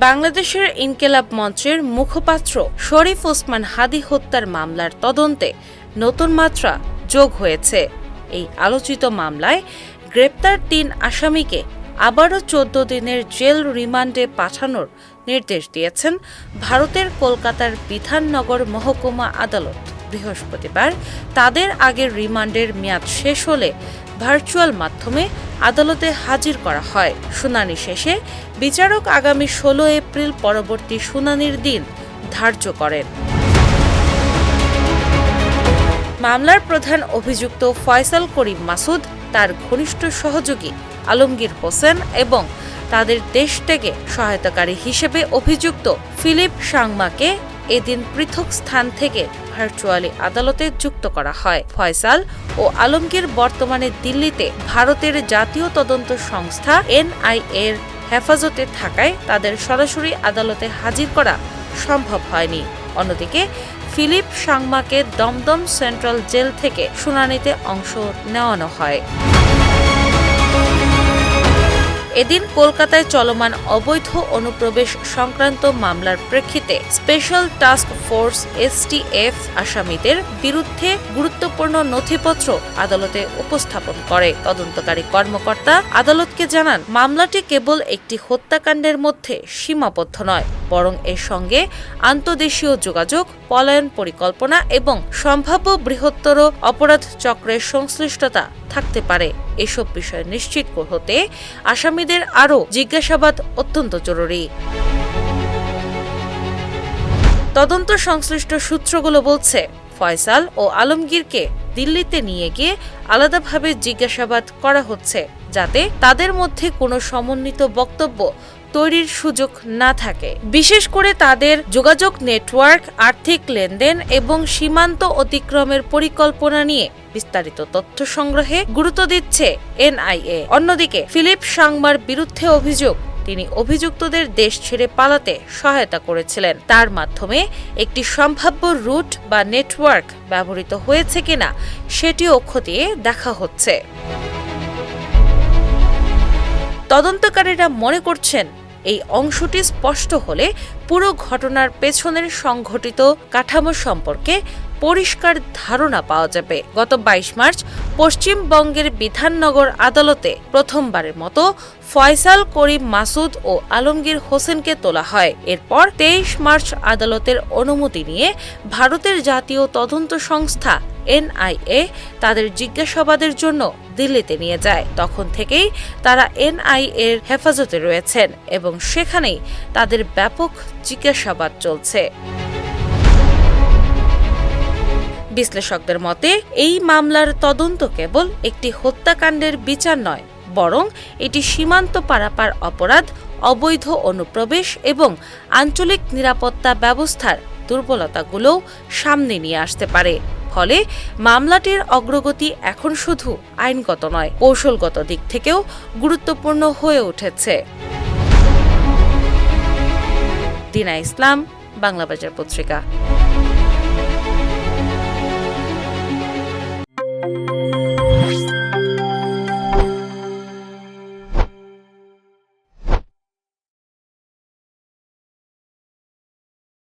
বাংলাদেশের ইনকিলাব মঞ্চের মুখপাত্র শরীফ ওসমান হাদী হত্যার মামলার তদন্তে নতুন মাত্রা যোগ হয়েছে। এই আলোচিত মামলায় গ্রেপ্তার ৩ আসামিকে আবারও ১৪ দিনের জেল রিমান্ডে পাঠানোর নির্দেশ দিয়েছেন ভারতের কলকাতার বিধাননগর মহকুমা আদালত। বৃহস্পতিবার তাদের আগের রিমান্ডের মেয়াদ শেষ হলে ভার্চুয়াল মাধ্যমে আদালতে হাজির করা হয়। শুনানি শেষে বিচারক আগামী ১৬ এপ্রিল পরবর্তী শুনানির দিন ধার্য করেন। মামলার প্রধান অভিযুক্ত ফয়সাল করিম মাসুদ, তার ঘনিষ্ঠ সহযোগী আলমগীর হোসেন এবং তাদের দেশ থেকে সহায়তাকারী হিসেবে অভিযুক্ত ফিলিপ সাংমাকে এদিন পৃথক স্থান থেকে ভার্চুয়ালি আদালতে যুক্ত করা হয়। ফয়সাল ও আলমগীর বর্তমানে দিল্লিতে ভারতের জাতীয় তদন্ত সংস্থা এনআইএর হেফাজতে থাকায় তাদের সরাসরি আদালতে হাজির করা সম্ভব হয়নি। অন্যদিকে ফিলিপ সাংমাকে দমদম সেন্ট্রাল জেল থেকে শুনানিতে অংশ নেওয়ানো হয়। এদিন কলকাতায় চলমান অবৈধ অনুপ্রবেশ সংক্রান্ত মামলার প্রেক্ষিতে স্পেশাল টাস্ক ফোর্স এসটিএফ আসামিদের বিরুদ্ধে গুরুত্বপূর্ণ নথিপত্র আদালতে উপস্থাপন করে। তদন্তকারী কর্মকর্তা আদালতকে জানান, মামলাটি কেবল একটি হত্যাকাণ্ডের মধ্যে সীমাবদ্ধ নয়, বরং এর সঙ্গে আন্তদেশীয় যোগাযোগ, পলায়ন পরিকল্পনা এবং সম্ভাব্য বৃহত্তর অপরাধ চক্রের সংশ্লিষ্টতা থাকতে পারে। এসব বিষয় নিশ্চিত হতে আসামিদের আরও জিজ্ঞাসাবাদ অত্যন্ত জরুরি। তদন্ত সংশ্লিষ্ট সূত্রগুলো বলছে, ফয়সাল ও আলমগীরকে দিল্লিতে নিয়ে গিয়ে আলাদাভাবে জিজ্ঞাসাবাদ করা হচ্ছে, যাতে তাদের মধ্যে কোনো সমন্বিত বক্তব্য তৈরির সুযোগ না থাকে। বিশেষ করে তাদের যোগাযোগ নেটওয়ার্ক, আর্থিক লেনদেন এবং সীমান্ত অতিক্রমের পরিকল্পনা নিয়ে বিস্তারিত তথ্য সংগ্রহে গুরুত্ব দিচ্ছে এনআইএ। অন্যদিকে ফিলিপ সাংমার বিরুদ্ধে অভিযোগ, তিনি অভিযুক্তদের দেশ ছেড়ে পালাতে সহায়তা করেছিলেন। তার মাধ্যমে একটি সম্ভাব্য রুট বা নেটওয়ার্ক ব্যবহৃত হয়েছে কিনা সেটিও খতিয়ে দেখা হচ্ছে। তদন্তকারীরা মনে করছেন, এই অংশটি স্পষ্ট হলে পুরো ঘটনার পেছনের সংঘটিত কাঠামো সম্পর্কে পরিষ্কার ধারণা পাওয়া যাবে। গত ২২ মার্চ পশ্চিমবঙ্গের বিধাননগর আদালতে প্রথমবারের মতো ফয়সাল করিম মাসুদ ও আলমগীর হোসেনকে তোলা হয়। এরপর ২৩ মার্চ আদালতের অনুমতি নিয়ে ভারতের জাতীয় তদন্ত সংস্থা এনআইএ তাদের জিজ্ঞাসাবাদের জন্য দিল্লিতে নিয়ে যায়। তখন থেকেই তারা এনআইএর হেফাজতে রয়েছেন এবং সেখানেই তাদের ব্যাপক জিজ্ঞাসাবাদ চলছে। বিশ্লেষকদের মতে, এই মামলার তদন্ত কেবল একটি হত্যাকাণ্ডের বিচার নয়, বরং এটি সীমান্ত পারাপার অপরাধ, অবৈধ অনুপ্রবেশ এবং আঞ্চলিক নিরাপত্তা ব্যবস্থার দুর্বলতাগুলো সামনে নিয়ে আসতে পারে। ফলে মামলাটির অগ্রগতি এখন শুধু আইনগত নয়, কৌশলগত দিক থেকেও গুরুত্বপূর্ণ হয়ে উঠেছে। দিনা ইসলাম, বাংলাবাজার পত্রিকা।